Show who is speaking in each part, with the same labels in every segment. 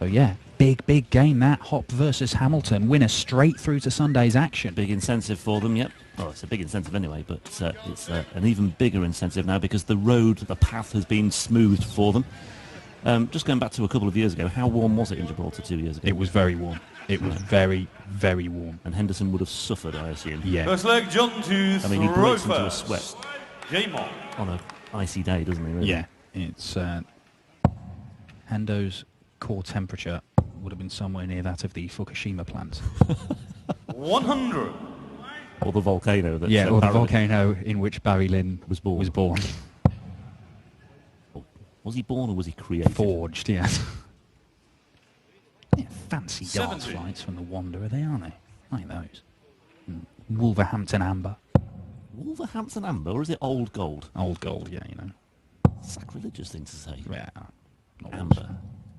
Speaker 1: So yeah, big game that. Hop versus Hamilton. Winner straight through to Sunday's action.
Speaker 2: Big incentive for them, yep. Well, it's a big incentive anyway, but it's an even bigger incentive now because the path has been smoothed for them. Just going back to a couple of years ago, how warm was it in Gibraltar 2 years ago?
Speaker 1: It was very warm. It was very warm.
Speaker 2: And Henderson would have suffered, I assume.
Speaker 1: Yeah.
Speaker 3: First leg, John to
Speaker 2: I mean, he breaks into a sweat on an icy day, doesn't he, really?
Speaker 1: Yeah. It's Hendo's core temperature would have been somewhere near that of the Fukushima plant.
Speaker 3: 100.
Speaker 2: Or the volcano.
Speaker 1: Yeah, or the volcano in which Barry Lynn
Speaker 2: was born. Was he born or was he created?
Speaker 1: Forged, yeah. Yeah, fancy darts
Speaker 3: 70.
Speaker 1: flights from the Wanderer, they aren't they? Like those. Wolverhampton Amber.
Speaker 2: Wolverhampton Amber, or is it old gold?
Speaker 1: Old gold, yeah, you know.
Speaker 2: Sacrilegious thing to say.
Speaker 1: Yeah.
Speaker 2: Amber.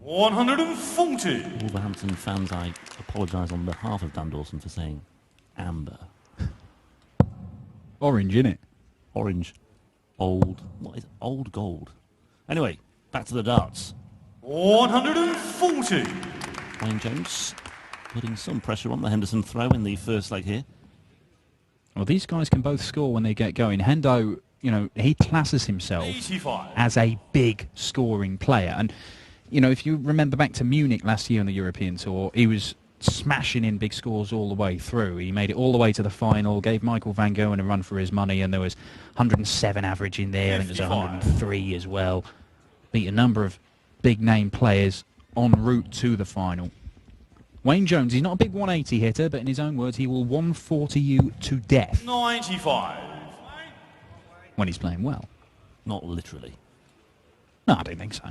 Speaker 3: 140.
Speaker 2: Wolverhampton fans, I apologise on behalf of Dan Dawson for saying amber.
Speaker 1: Orange, innit?
Speaker 2: Orange. Old. What is old gold? Anyway, back to the darts.
Speaker 3: 140.
Speaker 2: Wayne Jones putting some pressure on the Henderson throw in the first leg here.
Speaker 1: Well, these guys can both score when they get going. Hendo, you know, he classes himself
Speaker 3: 85.
Speaker 1: as a big scoring player. And, you know, if you remember back to Munich last year on the European Tour, he was smashing in big scores all the way through. He made it all the way to the final, gave Michael van Gogh a run for his money, and there was 107 average in there, and there was 103 as well. Beat a number of big-name players en route to the final. Wayne Jones, he's not a big 180 hitter, but in his own words, he will 140 you to death.
Speaker 3: 95.
Speaker 1: When he's playing well.
Speaker 2: Not literally.
Speaker 1: No, I don't think so.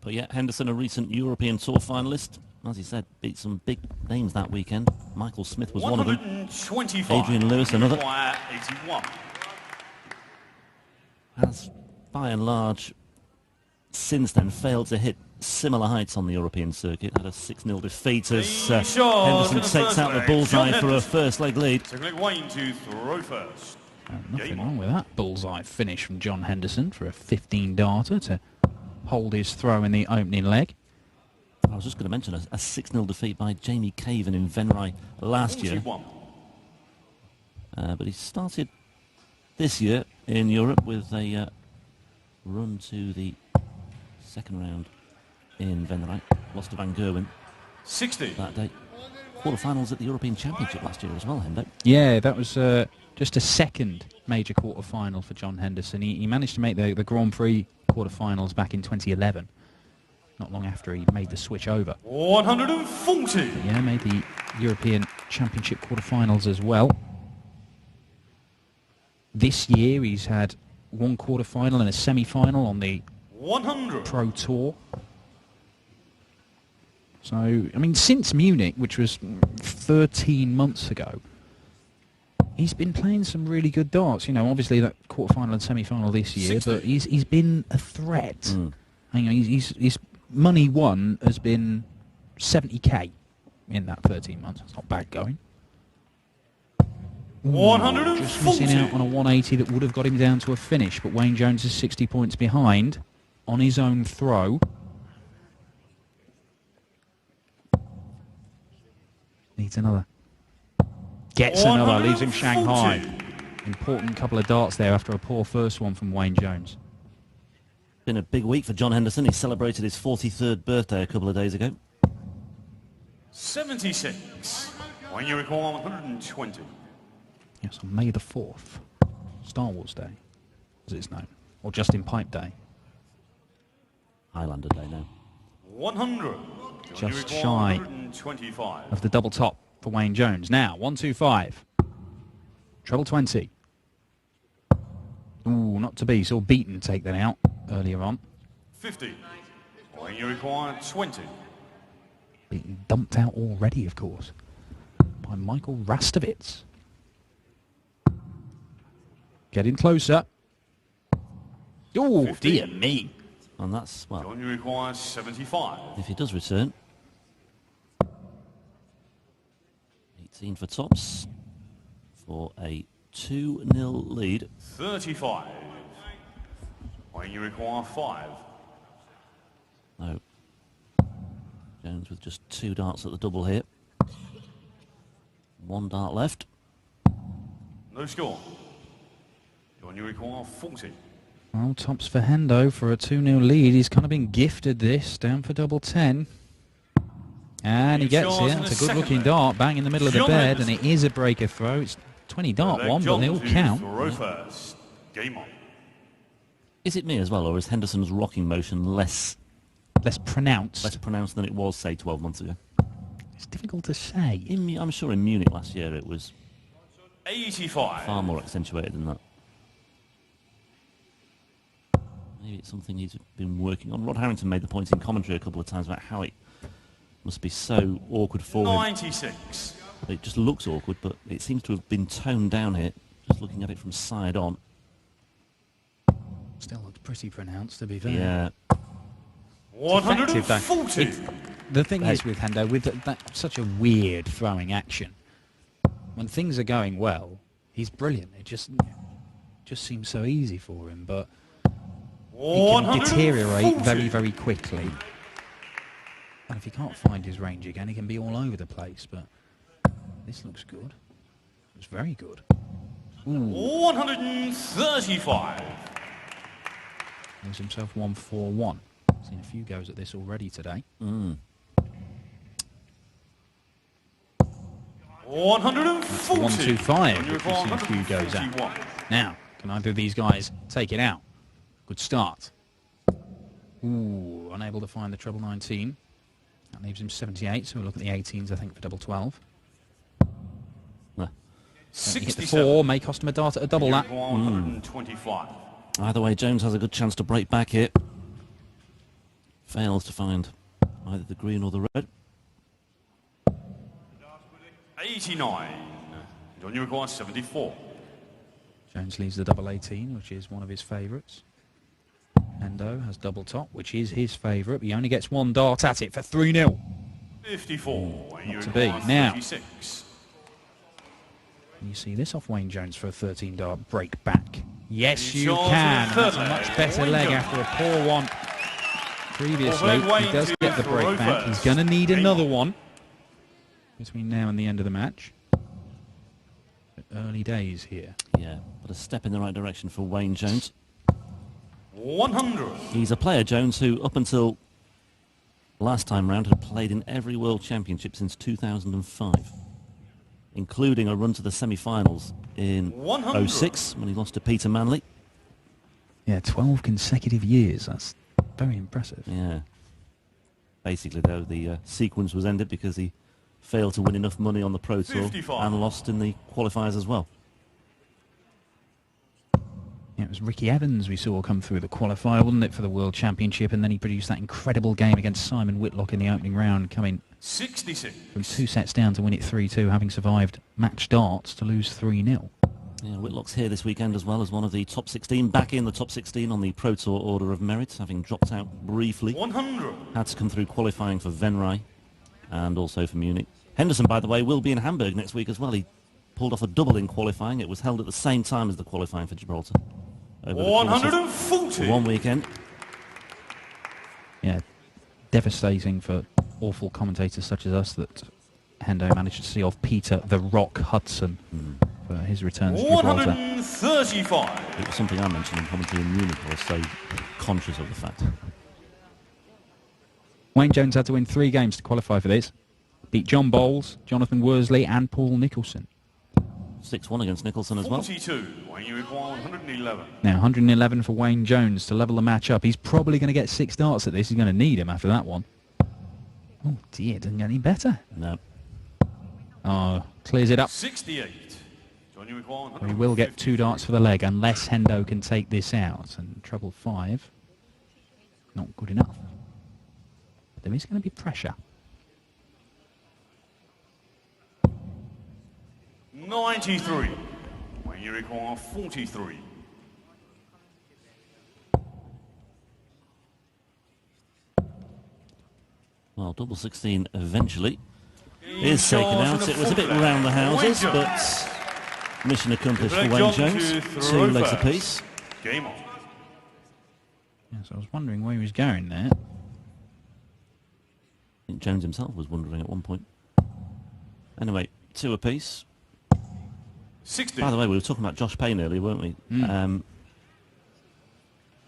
Speaker 2: But yeah, Henderson, a recent European Tour finalist. As he said, beat some big names that weekend. Michael Smith was one of them.
Speaker 3: 125.
Speaker 2: Adrian Lewis, another.
Speaker 3: 81.
Speaker 2: Has, by and large, since then failed to hit similar heights on the European circuit. Had a 6-0 defeat as Henderson takes out the bullseye for a first leg lead.
Speaker 3: Second leg, Wayne to throw first.
Speaker 1: Nothing wrong with that bullseye finish from John Henderson for a 15-darter to hold his throw in the opening leg.
Speaker 2: I was just going to mention a 6-0 defeat by Jamie Caven in Venray last year. But he started this year in Europe with a run to the second round in Venray. Lost to Van Gerwen
Speaker 3: 60
Speaker 2: that day. Quarterfinals at the European Championship last year as well, Hendo.
Speaker 1: Yeah, that was just a second major quarterfinal for John Henderson. He managed to make the Grand Prix quarterfinals back in 2011. Not long after he made the switch over.
Speaker 3: 140.
Speaker 1: But yeah, made the European Championship quarterfinals as well. This year he's had one quarterfinal and a semi-final on the
Speaker 3: 100
Speaker 1: Pro Tour. So, I mean, since Munich, which was 13 months ago, he's been playing some really good darts. You know, obviously that quarterfinal and semi-final this year,
Speaker 3: 60.
Speaker 1: but he's been a threat. You know, his money won has been 70k in that 13 months. That's not bad going.
Speaker 3: 140.
Speaker 1: Just missing out on a 180 that would have got him down to a finish, but Wayne Jones is 60 points behind on his own throw. Needs another. Gets another, leaves him Shanghai. Important couple of darts there after a poor first one from Wayne Jones.
Speaker 2: Been a big week for John Henderson. He celebrated his 43rd birthday a couple of days ago.
Speaker 3: 76. When you recall 120.
Speaker 1: Yes, on May the 4th. Star Wars Day, as it's known. Or Justin Pipe Day.
Speaker 2: Highlander Day now.
Speaker 3: 100.
Speaker 1: Just shy
Speaker 3: 125.
Speaker 1: of the double top for Wayne Jones. Now, 125. Treble 20. Ooh, not to be. Saw Beaton take that out earlier on.
Speaker 3: 50. When you require 20.
Speaker 1: Beaton dumped out already, of course, by Michael Rastovitz. Getting closer. Oh,
Speaker 3: 50.
Speaker 1: dear me.
Speaker 2: And that's, well,
Speaker 3: When you require 75.
Speaker 2: if he does return. 18 for tops for a 2-0 lead.
Speaker 3: 35. When you require 5.
Speaker 2: No, Jones with just 2 darts at the double here. 1 dart left.
Speaker 3: No score. When you require 40.
Speaker 1: Well, tops for Hendo for a 2-0 lead. He's kind of been gifted this, down for double 10. And he gets it. It's a good-looking dart, bang in the middle of the bed, and it is a breaker throw. It's 20-dart one, but they all count.
Speaker 3: First. Game on.
Speaker 2: Is it me as well, or is Henderson's rocking motion less
Speaker 1: pronounced.
Speaker 2: less pronounced than it was, say, 12 months ago?
Speaker 1: It's difficult to say.
Speaker 2: I'm sure in Munich last year it was
Speaker 3: 85.
Speaker 2: far more accentuated than that. Maybe it's something he's been working on. Rod Harrington made the point in commentary a couple of times about how it must be so awkward for him.
Speaker 3: 96.
Speaker 2: It just looks awkward, but it seems to have been toned down here, just looking at it from side on.
Speaker 1: Still looks pretty pronounced, to be fair.
Speaker 2: Yeah.
Speaker 3: 140.
Speaker 1: The thing is with Hendo, with that such a weird throwing action, when things are going well, he's brilliant. It just seems so easy for him, but it can deteriorate very, very quickly. And if he can't find his range again, he can be all over the place, but this looks good. It's very good. Ooh.
Speaker 3: 135.
Speaker 1: Gives himself 141. Seen a few goes at this already today.
Speaker 3: 140.
Speaker 1: 125. We've seen a few goes at. Now, can either of these guys take it out? Good start. Ooh, unable to find the treble 19. That leaves him 78, so we'll look at the 18s, I think, for double 12. 4 may cost him a dart at a double that.
Speaker 3: 125.
Speaker 2: Either way, Jones has a good chance to break back here. Fails to find either the green or the red.
Speaker 3: 89. Don't you require 74.
Speaker 1: Jones leaves the double 18, which is one of his favourites. Hendo has double top, which is his favourite. He only gets 1 dart at it for 3-0.
Speaker 3: 54.
Speaker 1: Not to be. Now,
Speaker 3: 36.
Speaker 1: can you see this off Wayne Jones for a 13 dart break back? Yes, you
Speaker 3: Charles
Speaker 1: can.
Speaker 3: with the
Speaker 1: That's a
Speaker 3: third
Speaker 1: much
Speaker 3: leg.
Speaker 1: better leg
Speaker 3: Wayne
Speaker 1: after a poor one previously.
Speaker 3: Wayne
Speaker 1: He does
Speaker 3: to
Speaker 1: get the break
Speaker 3: throw
Speaker 1: back. He's
Speaker 3: first.
Speaker 1: going to need
Speaker 3: Game
Speaker 1: another
Speaker 3: on.
Speaker 1: one between now and the end of the match. But early days here.
Speaker 2: Yeah, but a step in the right direction for Wayne Jones.
Speaker 3: 100.
Speaker 2: He's a player, Jones, who up until last time round had played in every World Championship since 2005, including a run to the semi-finals in
Speaker 3: 100.
Speaker 2: 06 when he lost to Peter Manley.
Speaker 1: Yeah, 12 consecutive years. That's very impressive.
Speaker 2: Yeah. Basically, though, the sequence was ended because he failed to win enough money on the Pro Tour
Speaker 3: 55.
Speaker 2: and lost in the qualifiers as well.
Speaker 1: Yeah, it was Ricky Evans we saw come through the qualifier, wasn't it, for the World Championship, and then he produced that incredible game against Simon Whitlock in the opening round, coming
Speaker 3: 66.
Speaker 1: from 2 sets down to win it 3-2, having survived match darts to lose 3-0.
Speaker 2: Yeah, Whitlock's here this weekend as well as one of the top 16, back in the top 16 on the Pro Tour Order of Merit, having dropped out briefly.
Speaker 3: 100.
Speaker 2: Had to come through qualifying for Venray and also for Munich. Henderson, by the way, will be in Hamburg next week as well. He pulled off a double in qualifying. It was held at the same time as the qualifying for Gibraltar. Over the course of
Speaker 3: 140.
Speaker 2: one weekend.
Speaker 1: Yeah, devastating for awful commentators such as us that Hendo managed to see off Peter the Rock Hudson for his return to Gibraltar.
Speaker 3: 135.
Speaker 2: It was something I mentioned in commentary in Munich. I was so conscious of the fact.
Speaker 1: Wayne Jones had to win 3 games to qualify for this. Beat John Bowles, Jonathan Worsley and Paul Nicholson.
Speaker 2: 6-1 against Nicholson as well.
Speaker 3: 42. When you require 111.
Speaker 1: Now 111 for Wayne Jones to level the match up. He's probably going to get 6 darts at this. He's going to need him after that one. Oh dear, doesn't get any better.
Speaker 2: No.
Speaker 1: Oh, clears it up.
Speaker 3: 68. When you require
Speaker 1: We will get 2 darts for the leg unless Hendo can take this out. And treble 5, not good enough. But there is going to be pressure.
Speaker 3: 93. When you require 43.
Speaker 2: Well, double 16 eventually is taken out. It was a bit round the houses, but mission accomplished for Wayne Jones. 2 legs apiece.
Speaker 3: Game on.
Speaker 1: Yes, I was wondering where he was going there.
Speaker 2: think Jones himself was wondering at one point. Anyway, 2 apiece.
Speaker 3: 60.
Speaker 2: By the way, we were talking about Josh Payne earlier, weren't we?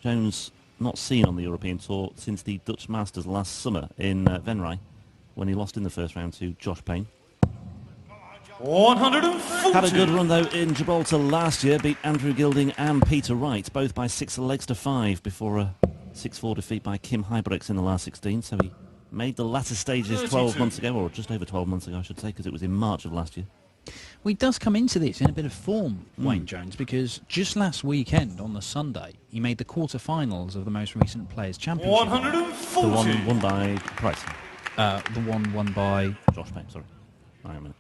Speaker 2: Jones not seen on the European Tour since the Dutch Masters last summer in Venray, when he lost in the first round to Josh Payne.
Speaker 3: 140.
Speaker 2: Had a good run though in Gibraltar last year, beat Andrew Gilding and Peter Wright, both by 6 legs to 5 before a 6-4 defeat by Kim Huybrechts in the last 16, so he made the latter stages 12 months ago, or just over 12 months ago I should say, because it was in March of last year.
Speaker 1: Well, he does come into this in a bit of form, Wayne Jones, because just last weekend on the Sunday, he made the quarter-finals of the most recent Players' Championship.
Speaker 3: 140.
Speaker 2: The one won by Price.
Speaker 1: The one won by
Speaker 2: Josh Payne, sorry. Hang on a minute.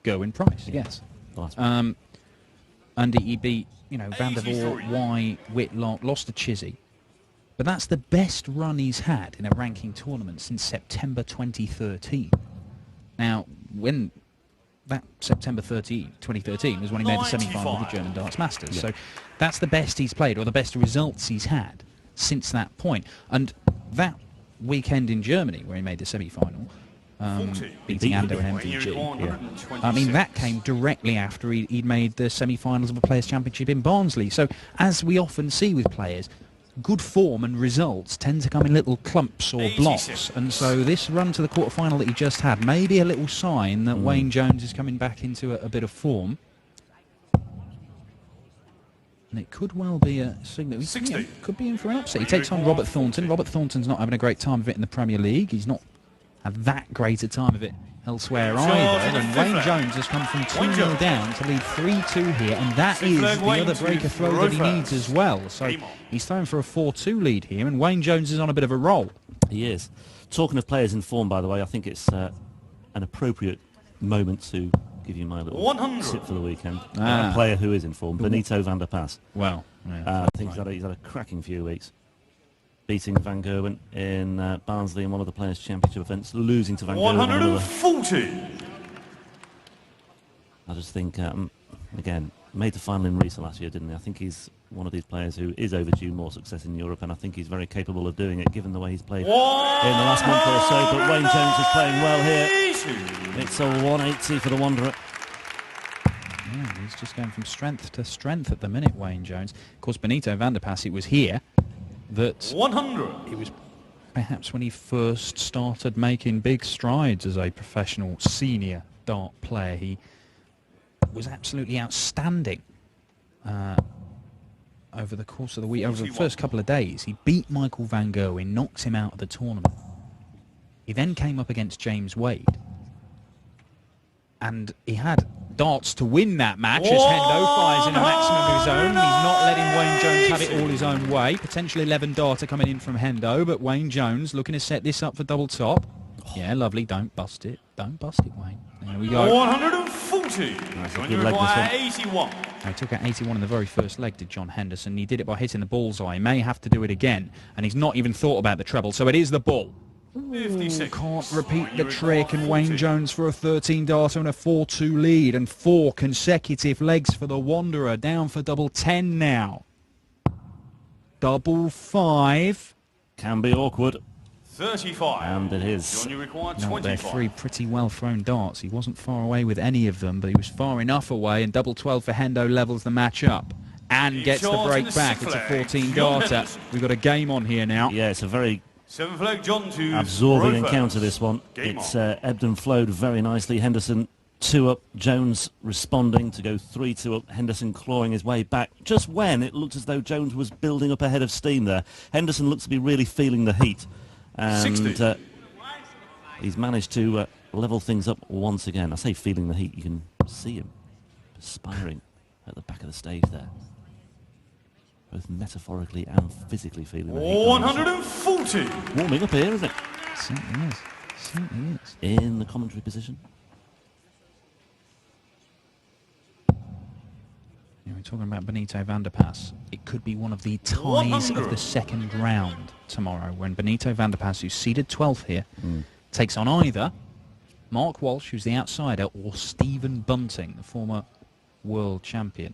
Speaker 1: Gerwyn Price, yes.
Speaker 2: The last one.
Speaker 1: And he beat, Van der Voort, White, Whitlock, lost to Chizzy. But that's the best run he's had in a ranking tournament since September 2013. Now, when that September 2013 was when he made the semi-final of the German Darts Masters. So that's the best he's played, or the best results he's had since that point. And that weekend in Germany, where he made the semi-final, beating Ando and MVG, I mean, that came directly after he'd made the semi-finals of a Players' Championship in Barnsley. So, as we often see with players, good form and results tend to come in little clumps or blocks, and so this run to the quarter-final that he just had may be a little sign that Wayne Jones is coming back into a bit of form. And it could well be a signal. He could be in for an upset. He takes on Robert Thornton. Robert Thornton's not having a great time of it in the Premier League. He's not had that great a time of it elsewhere either. And Wayne Jones has come from 2-0 down to lead 3-2 here, and that is the other breaker throw that he needs as well. So he's throwing for a 4-2 lead here, and Wayne Jones is on a bit of a roll.
Speaker 2: He is. Talking of players in form, by the way, I think it's an appropriate moment to give you my little tip for the weekend. A player who is in form, Benito van der Pas.
Speaker 1: Well,
Speaker 2: I think he's had a cracking few weeks. Beating Van Gerwen in Barnsley in one of the Players' Championship events, losing to Van Gerwen.
Speaker 3: 140.
Speaker 2: I just think, again, made the final in Riesa last year, didn't he? I think he's one of these players who is overdue more success in Europe, and I think he's very capable of doing it, given the way he's played in the last month or so. But Wayne Jones is playing well here. It's a 180 for the Wanderer.
Speaker 1: Yeah, he's just going from strength to strength at the minute, Wayne Jones. Of course, Benito van der Pas, it was here that
Speaker 3: 100.
Speaker 1: it was perhaps when he first started making big strides as a professional senior dart player. He was absolutely outstanding over the course of the week. Over the first couple of days, he beat Michael van Gerwen, knocked him out of the tournament. He then came up against James Wade, and he had darts to win that match as Hendo fires in a maximum of his own. He's not letting Wayne Jones have it all his own way. Potential 11 darter coming in from Hendo, but Wayne Jones looking to set this up for double top. Yeah, lovely. Don't bust it. Don't bust it, Wayne. There we go.
Speaker 3: 140.
Speaker 2: That's a good leg, this
Speaker 3: 81.
Speaker 1: He took out 81 in the very first leg, did John Henderson. He did it by hitting the bullseye. He may have to do it again, and he's not even thought about the treble, so it is the bull. Ooh, can't repeat the trick, and Wayne Jones for a 13 darter and a 4-2 lead, and 4 consecutive legs for the Wanderer, down for double 10 now. Double 5.
Speaker 2: Can be awkward.
Speaker 3: 35.
Speaker 2: And it is.
Speaker 3: You require
Speaker 1: No, they're
Speaker 3: 25.
Speaker 1: 3 pretty well thrown darts. He wasn't far away with any of them, but he was far enough away, and double 12 for Hendo levels the match up and gets the break back. It's a 14 darter. We've got a game on here now.
Speaker 2: Yeah, it's a very
Speaker 3: 7 flag John to
Speaker 2: absorbing
Speaker 3: Rover.
Speaker 2: encounter, this one.
Speaker 3: Game
Speaker 2: It's ebbed and flowed very nicely. Henderson 2 up, Jones responding to go 3-2 up, Henderson clawing his way back. Just when it looked as though Jones was building up a head of steam there. Henderson looks to be really feeling the heat. And
Speaker 3: 60.
Speaker 2: He's managed to level things up once again. I say feeling the heat, you can see him perspiring at the back of the stage there. Both metaphorically and physically feeling the heat.
Speaker 3: 140.
Speaker 2: Warming up here, isn't it?
Speaker 1: Certainly is. Certainly is.
Speaker 2: In the commentary position.
Speaker 1: We're talking about Benito van der Pas. It could be one of the ties
Speaker 3: 100.
Speaker 1: of the second round tomorrow, when Benito van der Pas, who's seeded 12th here, takes on either Mark Walsh, who's the outsider, or Stephen Bunting, the former world champion.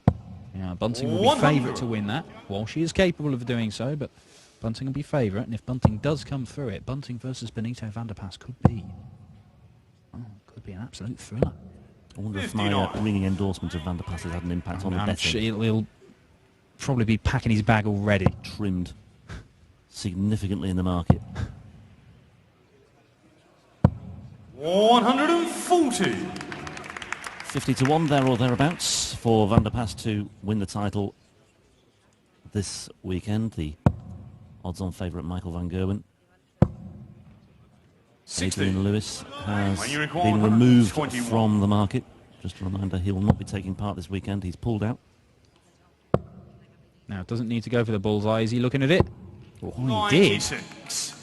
Speaker 1: Bunting will be
Speaker 3: 100.
Speaker 1: favourite to win that. Walsh is capable of doing so, but Bunting will be favourite, and if Bunting does come through it, Bunting versus Benito van der Pas could be an absolute thriller.
Speaker 2: I wonder if my ringing endorsement of Van der Pas has had an impact on the betting.
Speaker 1: He'll probably be packing his bag already.
Speaker 2: Trimmed significantly in the market.
Speaker 3: 140.
Speaker 2: 50 to 1 there or thereabouts for Van der Pas to win the title this weekend. The odds-on favourite Michael van Gerwen.
Speaker 3: 60.
Speaker 2: Adrian Lewis has been removed from the market. Just a reminder, he will not be taking part this weekend. He's pulled out.
Speaker 1: Now, doesn't need to go for the bullseye. Is he looking at it? Oh, he did.
Speaker 3: 96.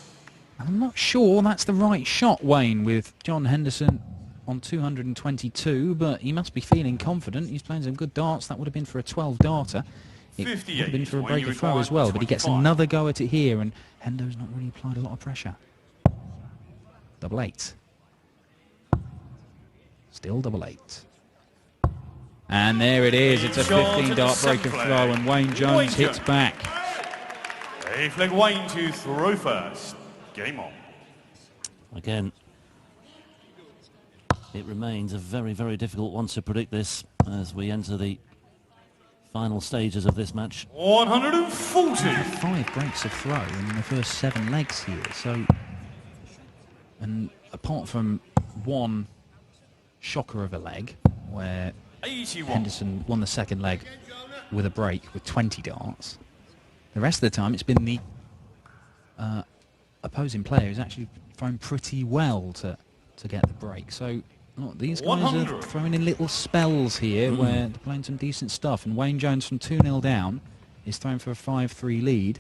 Speaker 1: I'm not sure that's the right shot, Wayne, with John Henderson on 222, but he must be feeling confident. He's playing some good darts. That would have been for a 12-darter. It would have been for a break of throw as well, but he gets another go at it here, and Hendo's not really applied a lot of pressure. Double 8. Still double 8. And there it is. It's a 15-dart break of throw, and Wayne Jones hits back.
Speaker 3: A flag Wayne to throw first. Game on.
Speaker 2: Again, it remains a very, very difficult one to predict this as we enter the final stages of this match.
Speaker 3: 140.
Speaker 1: 5 breaks of throw in the first 7 legs here, so... And apart from one shocker of a leg, where
Speaker 3: 81.
Speaker 1: Henderson won the second leg with a break with 20 darts, the rest of the time it's been the opposing player who's actually thrown pretty well to get the break. So look, these guys
Speaker 3: 100.
Speaker 1: are throwing in little spells here where they're playing some decent stuff, and Wayne Jones from 2-0 down is thrown for a 5-3 lead.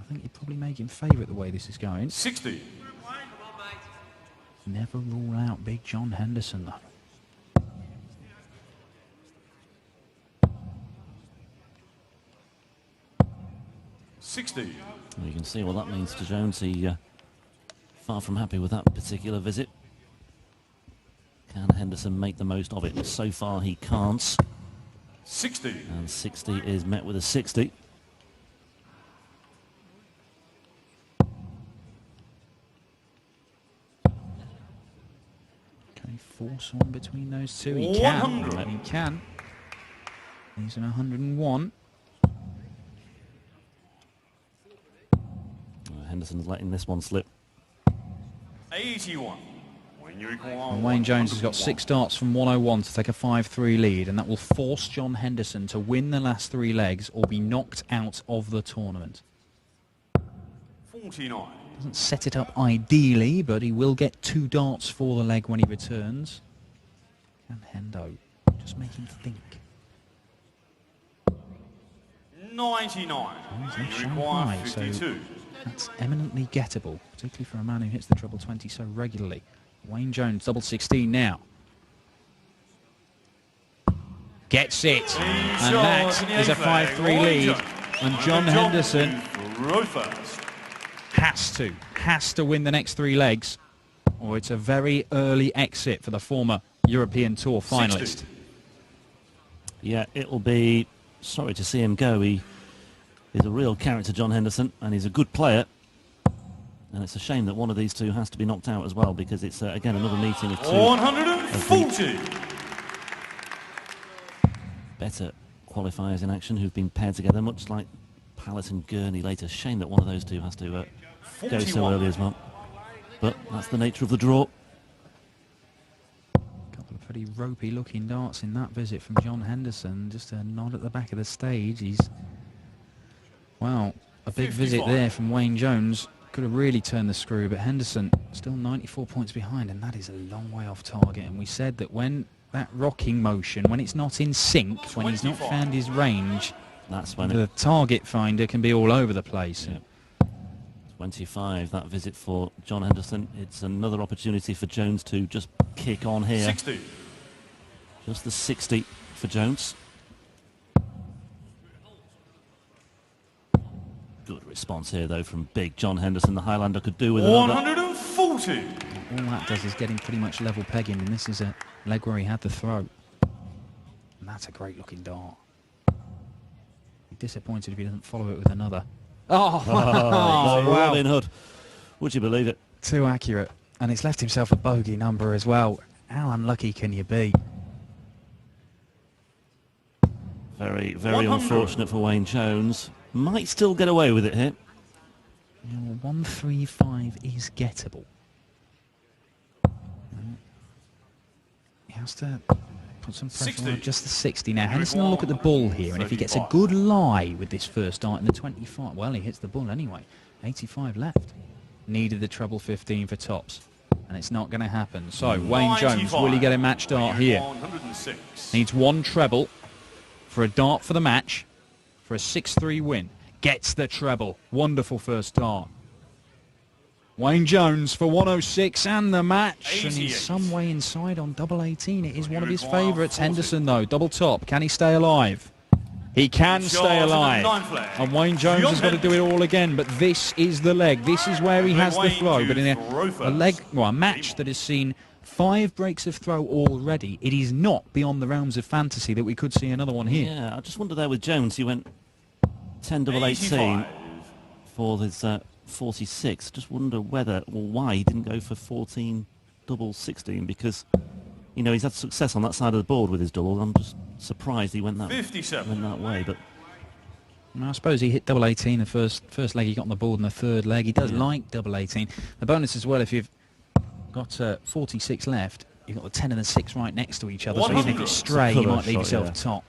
Speaker 1: I think you'd probably make him favourite the way this is going.
Speaker 3: 60.
Speaker 1: Never rule out Big John Henderson, though.
Speaker 3: $60.
Speaker 2: You can see what that means to Jones. He far from happy with that particular visit. Can Henderson make the most of it? So far he can't.
Speaker 3: 60.
Speaker 2: And 60 is met with a 60.
Speaker 1: Force on between those two. He can.
Speaker 3: 100.
Speaker 1: He can. He's in 101.
Speaker 2: Henderson's letting this one slip.
Speaker 3: 81. When you require
Speaker 1: And Wayne Jones has got 6 darts from 101 to take a 5-3 lead, and that will force John Henderson to win the last 3 legs or be knocked out of the tournament.
Speaker 3: 49.
Speaker 1: Doesn't set it up ideally, but he will get 2 darts for the leg when he returns. Can Hendo just make him think?
Speaker 3: 99.
Speaker 1: Oh, he's
Speaker 3: When
Speaker 1: not
Speaker 3: you
Speaker 1: shown
Speaker 3: require
Speaker 1: high, so
Speaker 3: 52.
Speaker 1: that's eminently gettable, particularly for a man who hits the treble 20 so regularly. Wayne Jones, double 16 now. Gets it, and that is a 5-3 lead, and John Henderson
Speaker 3: Throw first.
Speaker 1: has to win the next 3 legs, or it's a very early exit for the former European Tour finalist.
Speaker 3: 60.
Speaker 2: Yeah, it'll be sorry to see him go. He is a real character, John Henderson, and he's a good player. And it's a shame that one of these two has to be knocked out as well, because it's, again, another meeting of
Speaker 3: 140.
Speaker 2: better qualifiers in action who've been paired together, much like Pallet and Gurney later. Shame that one of those two has to go so early as well. But that's the nature of the draw.
Speaker 1: Couple of pretty ropey looking darts in that visit from John Henderson. Just a nod at the back of the stage. He's, wow, a big
Speaker 3: 55.
Speaker 1: visit there from Wayne Jones. Could have really turned the screw, but Henderson still 94 points behind, and that is a long way off target. And we said that when that rocking motion, when it's not in sync, when he's not found his range,
Speaker 2: That's when
Speaker 1: the target finder can be all over the place.
Speaker 2: Yeah. 25, that visit for John Henderson. It's another opportunity for Jones to just kick on here.
Speaker 3: 60.
Speaker 2: Just the 60 for Jones. Good response here, though, from big John Henderson. The Highlander could do with another.
Speaker 3: 140.
Speaker 1: All that does is get him pretty much level pegging, and this is a leg where he had the throw. And that's a great looking dart. disappointed if he doesn't follow it with another. Oh,
Speaker 2: Oh,
Speaker 1: wow.
Speaker 2: Robin Hood. Would you believe it?
Speaker 1: Too accurate. And it's left himself a bogey number as well. How unlucky can you be?
Speaker 2: Very, very unfortunate for Wayne Jones. Might still get away with it here.
Speaker 1: 135 is gettable. He has to put some pressure
Speaker 3: 60.
Speaker 1: on just the 60 now. Henderson will look at the ball here, and if he gets a good lie with this first dart in the 25, well, he hits the ball anyway. 85 left. Needed the treble 15 for tops, and it's not going to happen. So, Wayne Jones, will he get a match dart here?
Speaker 3: 106.
Speaker 1: Needs one treble for a dart for the match, for a 6-3 win. Gets the treble. Wonderful first dart. Wayne Jones for 106 and the match. And he's some way inside on double 18. It is one of his favourites. Henderson, though, double top. Can he stay alive? He can stay alive. And Wayne Jones has got to do it all again. But this is the leg. This is where he has the throw. But in a match that has seen 5 breaks of throw already, it is not beyond the realms of fantasy that we could see another one here.
Speaker 2: Yeah, I just wonder there with Jones. He went 10 double 18 for his 46. Just wonder whether or why he didn't go for 14 double 16, because you know he's had success on that side of the board with his double. I'm just surprised he went that way. But
Speaker 1: I suppose he hit double 18 the first leg he got on the board, and the third leg he does like double 18. The bonus as well, if you've got 46 left, you've got the 10 and the 6 right next to each other, so even if it's stray, you might leave yourself top.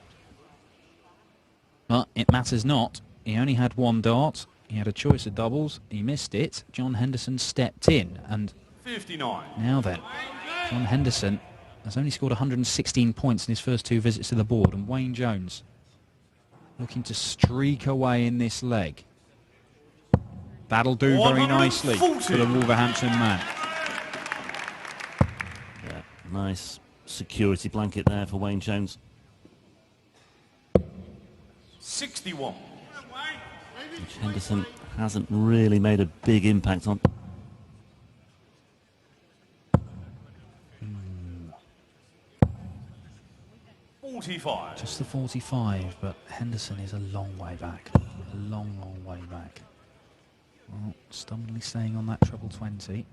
Speaker 1: But it matters not. He only had one dart. He had a choice of doubles. He missed it. John Henderson stepped in. And
Speaker 3: 59.
Speaker 1: Now then, John Henderson has only scored 116 points in his first 2 visits to the board. And Wayne Jones looking to streak away in this leg. That'll do very nicely for the Wolverhampton man.
Speaker 2: yeah, nice security blanket there for Wayne Jones.
Speaker 3: 61.
Speaker 2: Which Henderson hasn't really made a big impact on.
Speaker 3: 45.
Speaker 1: Just the 45, but Henderson is a long way back. A long, long way back. Well, stubbornly staying on that treble 20.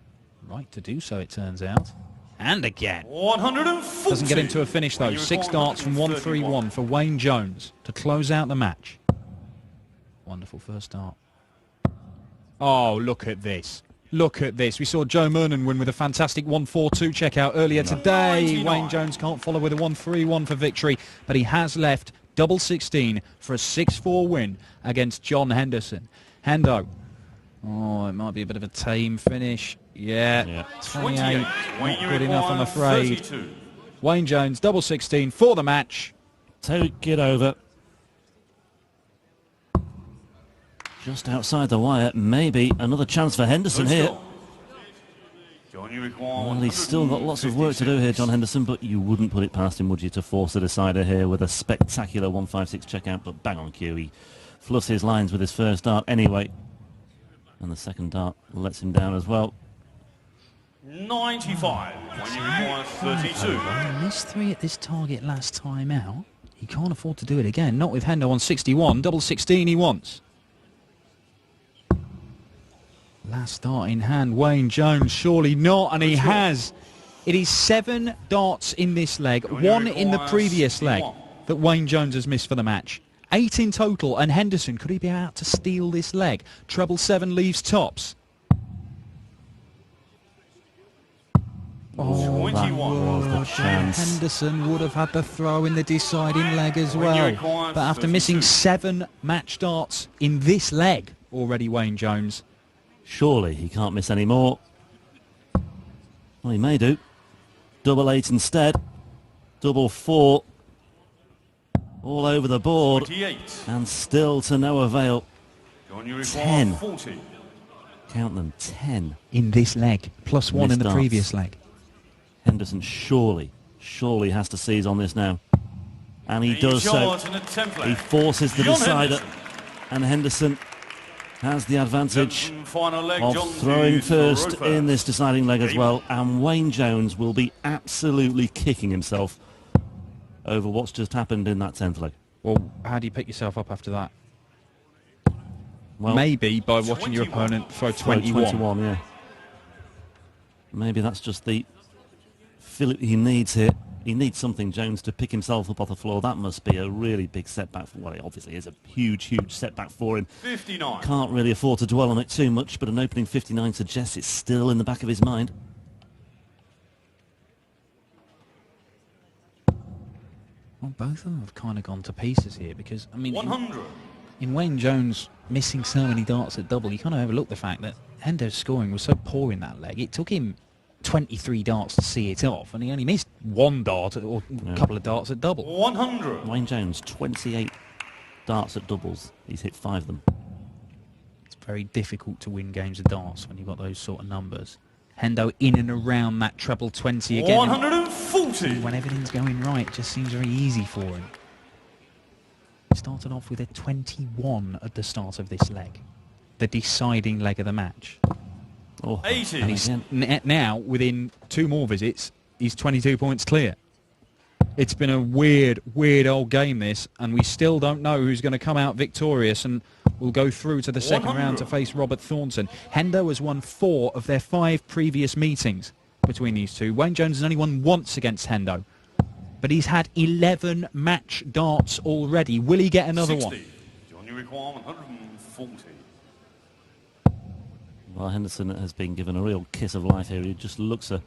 Speaker 1: Right to do so, it turns out. And again.
Speaker 3: 140.
Speaker 1: Doesn't get into a finish, though. 6 darts from 131 for Wayne Jones to close out the match. Wonderful first dart. Oh, look at this. Look at this. We saw Joe Mernon win with a fantastic 1-4-2 checkout earlier today.
Speaker 3: 99.
Speaker 1: Wayne Jones can't follow with a 1-3-1 for victory, but he has left double 16 for a 6-4 win against John Henderson. Hendo. Oh, it might be a bit of a tame finish. Yeah. 28. Not good enough, I'm afraid.
Speaker 3: 32.
Speaker 1: Wayne Jones, double 16 for the match.
Speaker 2: Take it over. Just outside the wire, maybe another chance for Henderson here. Well, he's still got lots of work to do here, John Henderson, but you wouldn't put it past him, would you, to force a decider here with a spectacular 1-5-6 checkout, but bang on cue. He fluffs his lines with his first dart anyway, and the second dart lets him down as well.
Speaker 3: 95. When you require 32.
Speaker 1: He missed 3 at this target last time out. He can't afford to do it again. Not with Hendo on 61. Double 16 he wants. Last dart in hand, Wayne Jones, surely not, and he has. It is 7 darts in this leg, 1 in the previous leg that Wayne Jones has missed for the match. 8 in total, and Henderson, could he be out to steal this leg? Treble 7 leaves tops.
Speaker 2: Oh, that was the chance.
Speaker 1: Henderson would have had the throw in the deciding leg as well. But after missing 7 match darts in this leg already, Wayne Jones.
Speaker 2: Surely he can't miss any more. Well, he may do. Double 8 instead. Double 4. All over the board.
Speaker 3: 28.
Speaker 2: And still to no avail. 10.
Speaker 3: 40.
Speaker 2: Count them, 10.
Speaker 1: In this leg, plus 1 in the
Speaker 2: Missed
Speaker 1: previous
Speaker 2: darts.
Speaker 1: leg.
Speaker 2: Henderson surely has to seize on this now. And he does so. He forces the decider. And Henderson has the advantage of throwing first in this deciding leg as well, and Wayne Jones will be absolutely kicking himself over what's just happened in that 10th leg.
Speaker 1: Well, how do you pick yourself up after that?
Speaker 2: Well,
Speaker 1: maybe by watching your opponent throw 21.
Speaker 2: 21, yeah. Maybe that's just the feel he needs here. He needs something, Jones, to pick himself up off the floor. That must be a really big setback. Well, it obviously is a huge, huge setback for him.
Speaker 3: 59.
Speaker 2: Can't really afford to dwell on it too much, but an opening 59 suggests it's still in the back of his mind.
Speaker 1: Well, both of them have kind of gone to pieces here because, I mean,
Speaker 3: 100.
Speaker 1: in Wayne Jones missing so many darts at double, you kind of overlook the fact that Hendo's scoring was so poor in that leg. It took him 23 darts to see it off, and he only missed one dart or a couple of darts at double.
Speaker 3: 100.
Speaker 2: Wayne Jones, 28 darts at doubles. He's hit 5 of them.
Speaker 1: It's very difficult to win games of darts when you've got those sort of numbers. Hendo in and around that treble 20 again.
Speaker 3: 140.
Speaker 1: And when everything's going right, it just seems very easy for him. He started off with a 21 at the start of this leg, the deciding leg of the match.
Speaker 2: Oh,
Speaker 3: 80.
Speaker 1: And he's now, within 2 more visits, he's 22 points clear. It's been a weird, weird old game, this, and we still don't know who's going to come out victorious and will go through to the second round to face Robert Thornton. Hendo has won 4 of their 5 previous meetings between these two. Wayne Jones has only won once against Hendo, but he's had 11 match darts already. Will he get another
Speaker 3: 60.
Speaker 1: one?
Speaker 3: Johnny require 140.
Speaker 2: Well, Henderson has been given a real kiss of life here. He just looks a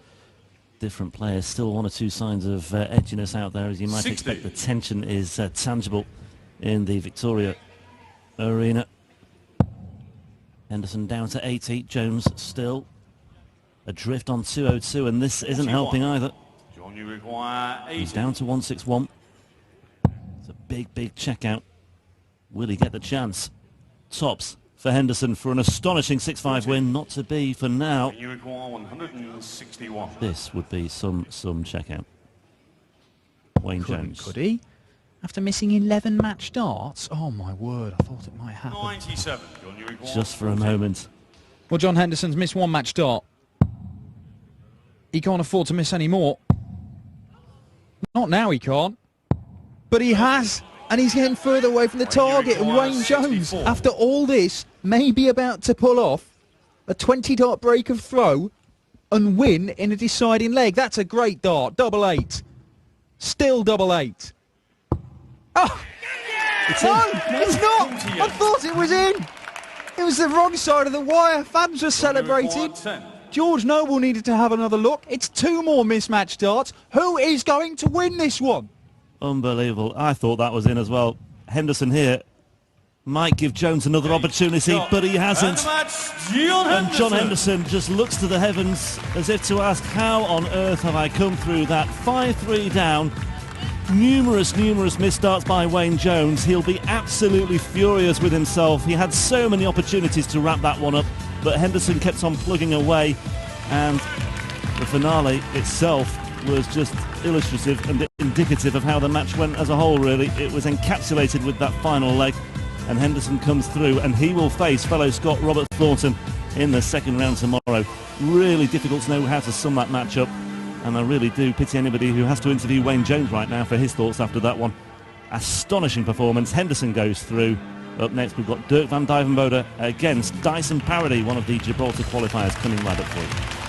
Speaker 2: different player. Still 1 or 2 signs of edginess out there, as you might
Speaker 3: 60.
Speaker 2: expect. The tension is tangible in the Victoria Arena. Henderson down to 80. Jones still adrift on 202, and this isn't
Speaker 3: 41.
Speaker 2: helping either.
Speaker 3: Johnny require 80.
Speaker 2: He's down to 161. It's a big, big check out. Will he get the chance? Tops for Henderson for an astonishing 6-5 win. Not to be for now.
Speaker 3: You require 161.
Speaker 2: This would be some check out. Wayne Jones.
Speaker 1: Could he? After missing 11 match darts? Oh my word, I thought it might happen.
Speaker 3: 97. Johnny require
Speaker 2: Just for a moment.
Speaker 1: Well, John Henderson's missed 1 match dart. He can't afford to miss any more. Not now he can't. But he has. And he's getting further away from the target. And Wayne Jones, after all this, may be about to pull off a 20 dart break of throw and win in a deciding leg. That's a great dart. 8-8. Still 8-8. Oh!
Speaker 2: It's
Speaker 1: No,
Speaker 2: in.
Speaker 1: it's not. I thought it was in. It was the wrong side of the wire. Fans were celebrating.
Speaker 3: 10.
Speaker 1: George Noble needed to have another look. It's 2 more mismatched darts. Who is going to win this one?
Speaker 2: Unbelievable. I thought that was in as well. Henderson here might give Jones another opportunity, but he hasn't. And John Henderson just looks to the heavens as if to ask, how on earth have I come through that? 5-3 down. Numerous missed starts by Wayne Jones. He'll be absolutely furious with himself. He had so many opportunities to wrap that one up, but Henderson kept on plugging away, and the finale itself was just illustrative and indicative of how the match went as a whole, really. It was encapsulated with that final leg, and Henderson comes through, and he will face fellow Scot Robert Thornton in the second round tomorrow. Really difficult to know how to sum that match up, and I really do pity anybody who has to interview Wayne Jones right now for his thoughts after that one. Astonishing performance. Henderson goes through. Up next we've got Dirk van Dijvenbode against Dyson Parody, one of the Gibraltar qualifiers, coming right up for you.